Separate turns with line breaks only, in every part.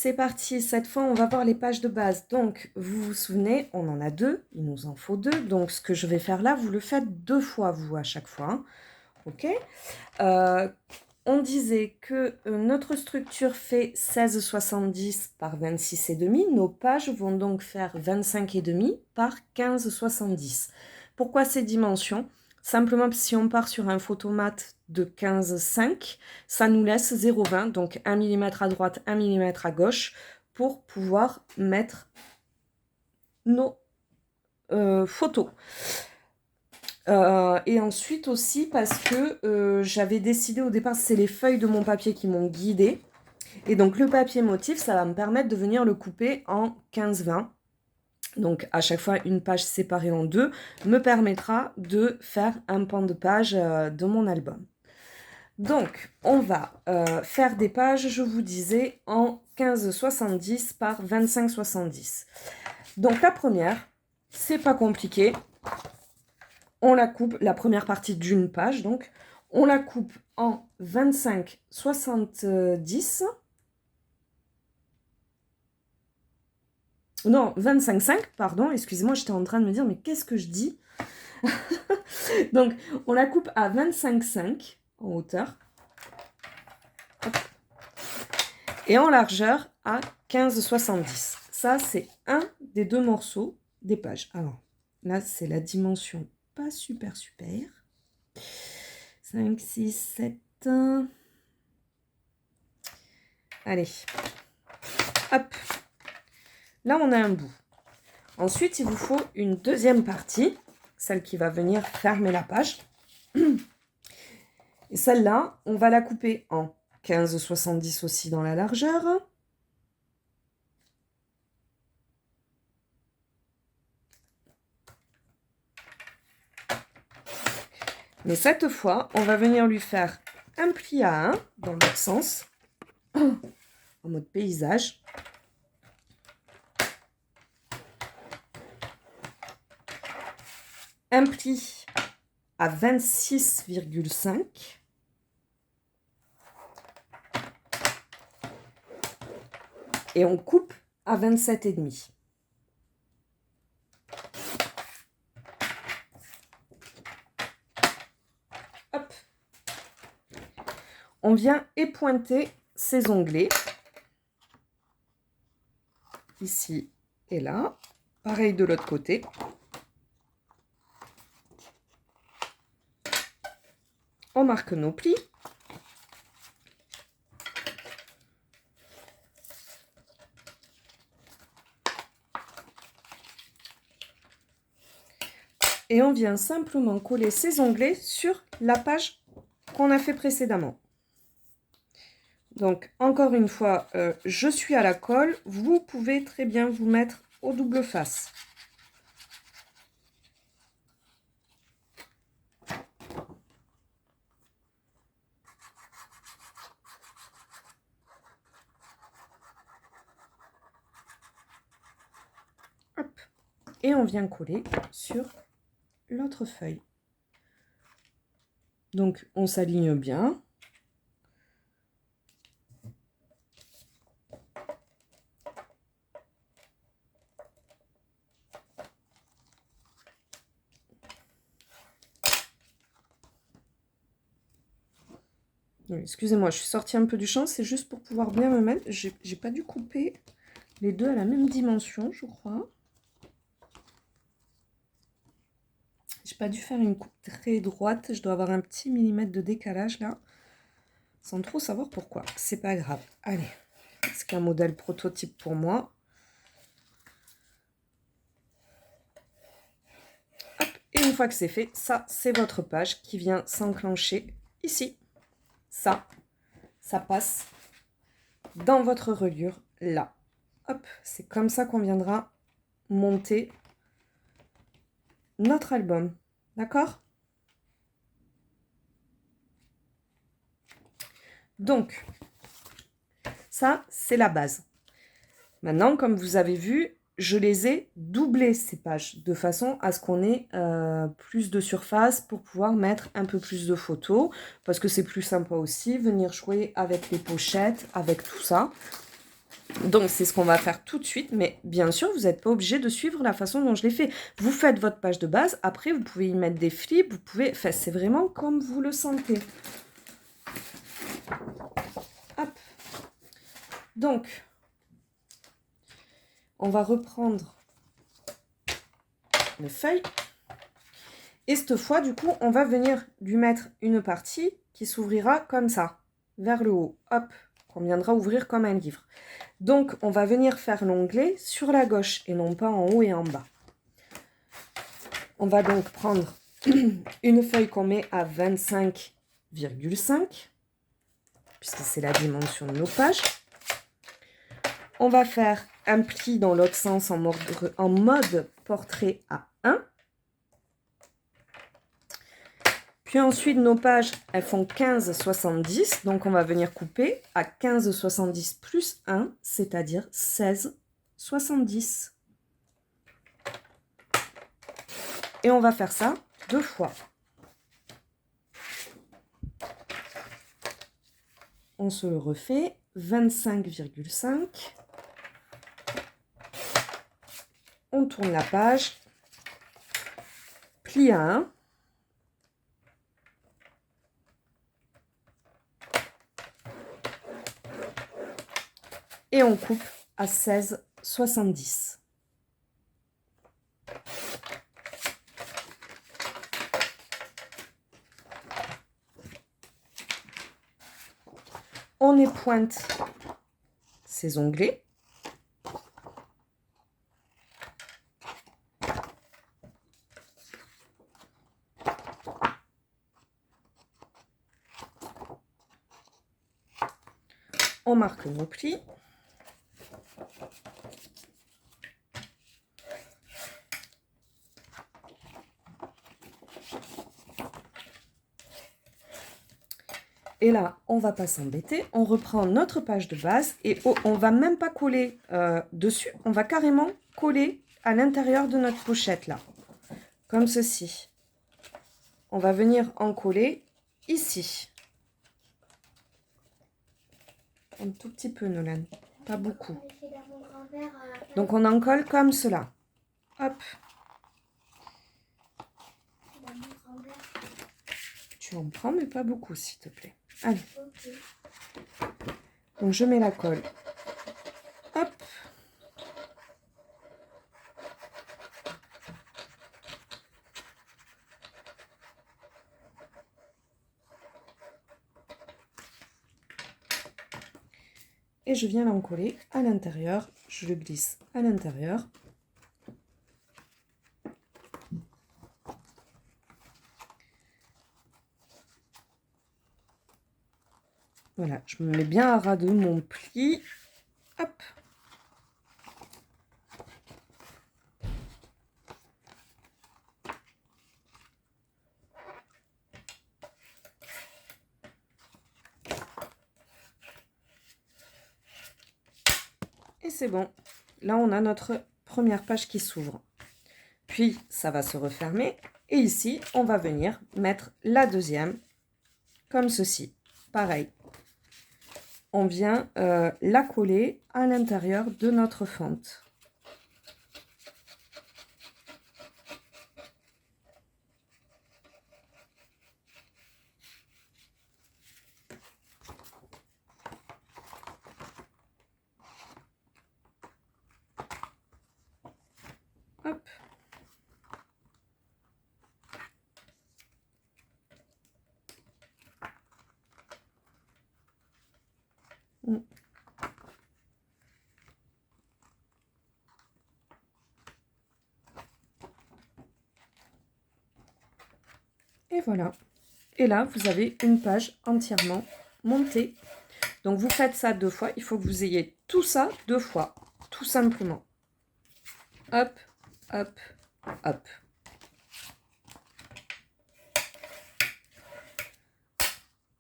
c'est parti. Cette fois, on va voir les pages de base. Donc, vous vous souvenez, on en a deux. Il nous en faut deux. Donc, ce que je vais faire là, vous le faites deux fois, vous, à chaque fois. Hein. OK on disait que notre structure fait 16,70 par 26,5. Nos pages vont donc faire 25,5 par 15,70. Pourquoi ces dimensions? Simplement, si on part sur un photomat de 15,5, ça nous laisse 0,20, donc 1 mm à droite, 1 mm à gauche, pour pouvoir mettre nos photos. Et ensuite aussi parce que j'avais décidé au départ, c'est les feuilles de mon papier qui m'ont guidée. Et donc le papier motif, ça va me permettre de venir le couper en 15-20. Donc à chaque fois une page séparée en deux me permettra de faire un pan de page de mon album. Donc on va faire des pages, je vous disais, en 15,70 par 25,70. Donc la première, c'est pas compliqué. On la coupe, la première partie d'une page, donc, on la coupe en 25,70. Non, 25,5, pardon, excusez-moi, j'étais en train de me dire, mais qu'est-ce que je dis? Donc, on la coupe à 25,5 en hauteur. Hop. Et en largeur à 15,70. Ça, c'est un des deux morceaux des pages. Alors, là, c'est la dimension pas super. 5, 6, 7. Allez. Hop. Là, on a un bout. Ensuite, il vous faut une deuxième partie, celle qui va venir fermer la page. Et celle-là, on va la couper en 15,70 aussi dans la largeur. Mais cette fois, on va venir lui faire un pli à 1 dans l'autre sens, en mode paysage. Un pli à 26,5. Et on coupe à 27,5. Hop. On vient épointer ses onglets. Ici et là. Pareil de l'autre côté. On marque nos plis. Et on vient simplement coller ces onglets sur la page qu'on a fait précédemment. Donc, encore une fois, je suis à la colle. Vous pouvez très bien vous mettre au double face. Hop. Et on vient coller sur l'autre feuille. Donc, on s'aligne bien. Excusez-moi, je suis sortie un peu du champ, c'est juste pour pouvoir bien me mettre. J'ai pas dû couper les deux à la même dimension, je crois. J'ai pas dû faire une coupe très droite. Je dois avoir un petit millimètre de décalage là, sans trop savoir pourquoi. C'est pas grave. Allez, c'est qu'un modèle prototype pour moi. Hop, et une fois que c'est fait, ça, c'est votre page qui vient s'enclencher ici. Ça passe dans votre reliure là. Hop, c'est comme ça qu'on viendra monter notre album. D'accord? Donc, ça, c'est la base. Maintenant, comme vous avez vu, je les ai doublées, ces pages, de façon à ce qu'on ait plus de surface pour pouvoir mettre un peu plus de photos, parce que c'est plus sympa aussi, venir jouer avec les pochettes, avec tout ça. Donc, c'est ce qu'on va faire tout de suite. Mais bien sûr, vous n'êtes pas obligé de suivre la façon dont je l'ai fait. Vous faites votre page de base. Après, vous pouvez y mettre des flips. Vous pouvez... Enfin, c'est vraiment comme vous le sentez. Hop. Donc, on va reprendre les feuilles. Et cette fois, du coup, on va venir lui mettre une partie qui s'ouvrira comme ça, vers le haut. Hop, qu'on viendra ouvrir comme un livre. Donc, on va venir faire l'onglet sur la gauche et non pas en haut et en bas. On va donc prendre une feuille qu'on met à 25,5, puisque c'est la dimension de nos pages. On va faire un pli dans l'autre sens en mode portrait à 1. Puis ensuite, nos pages, elles font 15,70. Donc, on va venir couper à 15,70 plus 1, c'est-à-dire 16,70. Et on va faire ça 2 fois. On se le refait. 25,5. On tourne la page. Pli à 1. Et on coupe à 16,70. On épointe ces onglets. On marque nos plis. Et là, on ne va pas s'embêter. On reprend notre page de base et on ne va même pas coller dessus. On va carrément coller à l'intérieur de notre pochette là. Comme ceci. On va venir en coller ici. Un tout petit peu, Nolan. Pas beaucoup. Donc, on en colle comme cela. Hop. Tu en prends, mais pas beaucoup, s'il te plaît. Allez. Donc, je mets la colle. Hop. Et je viens l'en coller à l'intérieur. Je le glisse à l'intérieur. Voilà, je me mets bien à ras de mon pli. Hop. Et c'est bon. Là, on a notre première page qui s'ouvre. Puis, ça va se refermer. Et ici, on va venir mettre la deuxième, comme ceci. Pareil. On vient la coller à l'intérieur de notre fente. Hop. Et voilà. Et là, vous avez une page entièrement montée. Donc, vous faites ça 2 fois. Il faut que vous ayez tout ça 2 fois. Tout simplement. Hop, hop, hop.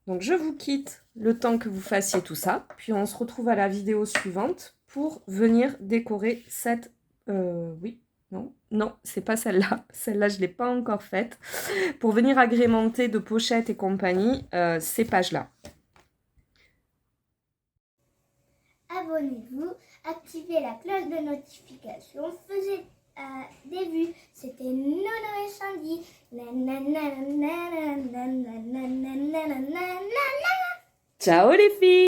Donc, je vous quitte le temps que vous fassiez tout ça. Puis, on se retrouve à la vidéo suivante pour venir décorer cette... oui, non, non, c'est pas celle-là. Celle-là, je ne l'ai pas encore faite. Pour venir agrémenter de pochettes et compagnie ces pages-là.
abonnez-vous, activez la cloche de notification, faisez des vues. C'était Nono et Sandy.
Ciao les filles!